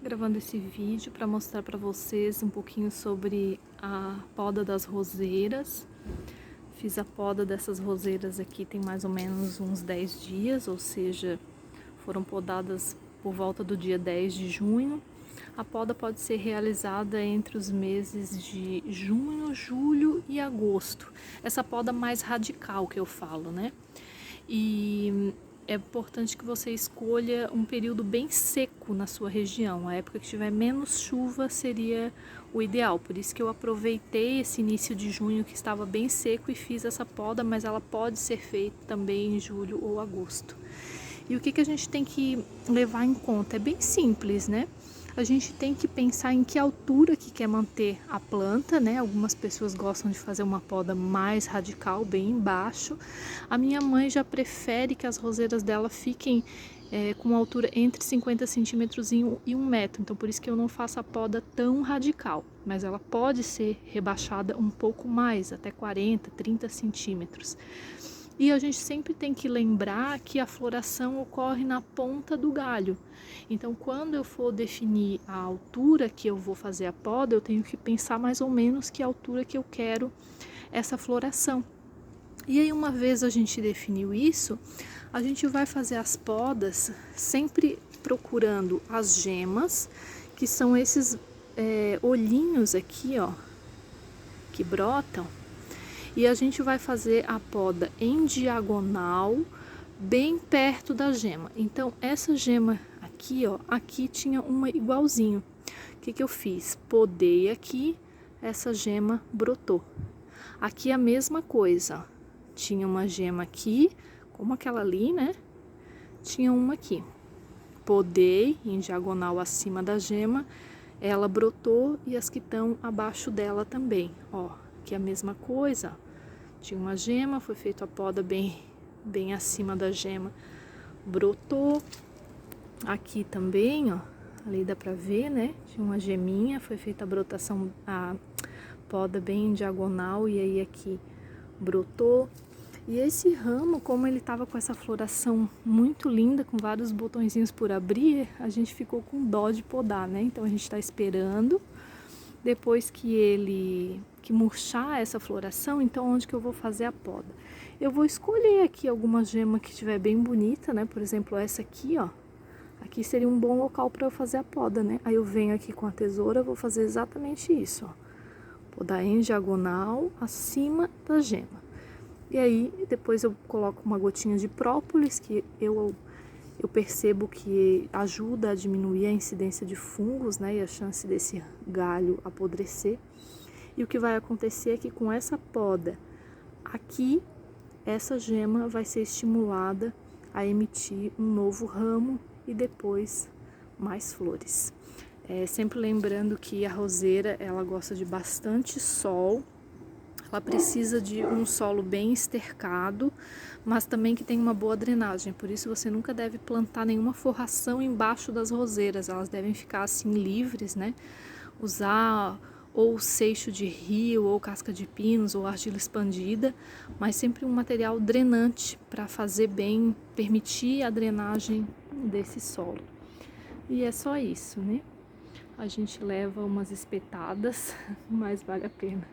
Gravando esse vídeo para mostrar para vocês um pouquinho sobre a poda das roseiras. Fiz a poda dessas roseiras aqui tem mais ou menos uns 10 dias, ou seja, foram podadas por volta do dia 10 de junho. A poda pode ser realizada entre os meses de junho, julho e agosto. Essa poda mais radical que eu falo, né? E é importante que você escolha um período bem seco na sua região. A época que tiver menos chuva seria o ideal. Por isso que eu aproveitei esse início de junho que estava bem seco e fiz essa poda, mas ela pode ser feita também em julho ou agosto. E o que a gente tem que levar em conta? É bem simples, né? A gente tem que pensar em que altura que quer manter a planta, né? Algumas pessoas gostam de fazer uma poda mais radical, bem embaixo. A minha mãe já prefere que as roseiras dela fiquem com uma altura entre 50 centímetros e 1 metro. Então, por isso que eu não faço a poda tão radical. Mas ela pode ser rebaixada um pouco mais, até 40, 30 centímetros. E a gente sempre tem que lembrar que a floração ocorre na ponta do galho. Então, quando eu for definir a altura que eu vou fazer a poda, eu tenho que pensar mais ou menos que altura que eu quero essa floração. E aí, uma vez a gente definiu isso, a gente vai fazer as podas sempre procurando as gemas, que são esses olhinhos aqui, ó, que brotam. E a gente vai fazer a poda em diagonal, bem perto da gema. Então, essa gema aqui, ó, aqui tinha uma igualzinho. O que eu fiz? Podei aqui, essa gema brotou. Aqui a mesma coisa, ó. Tinha uma gema aqui, como aquela ali, né? Tinha uma aqui. Podei em diagonal acima da gema, ela brotou e as que estão abaixo dela também, ó. Aqui a mesma coisa, tinha uma gema, foi feita a poda bem acima da gema, brotou. Aqui também, ó, ali dá pra ver, né? Tinha uma geminha, foi feita a brotação, a poda bem em diagonal e aí aqui brotou. E esse ramo, como ele tava com essa floração muito linda, com vários botõezinhos por abrir, a gente ficou com dó de podar, né? Então a gente tá esperando. Depois que murchar essa floração, então onde que eu vou fazer a poda? Eu vou escolher aqui alguma gema que estiver bem bonita, né? Por exemplo, essa aqui, ó. Aqui seria um bom local para eu fazer a poda, né? Aí eu venho aqui com a tesoura, vou fazer exatamente isso, ó. Podar em diagonal, acima da gema. E aí, depois eu coloco uma gotinha de própolis, que eu percebo que ajuda a diminuir a incidência de fungos, né, e a chance desse galho apodrecer. E o que vai acontecer é que com essa poda aqui, essa gema vai ser estimulada a emitir um novo ramo e depois mais flores. Sempre lembrando que a roseira, ela gosta de bastante sol. Ela precisa de um solo bem estercado, mas também que tenha uma boa drenagem. Por isso você nunca deve plantar nenhuma forração embaixo das roseiras. Elas devem ficar assim livres, né? Usar ou seixo de rio, ou casca de pinos, ou argila expandida, mas sempre um material drenante para fazer bem, permitir a drenagem desse solo. E é só isso, né? A gente leva umas espetadas, mas vale a pena.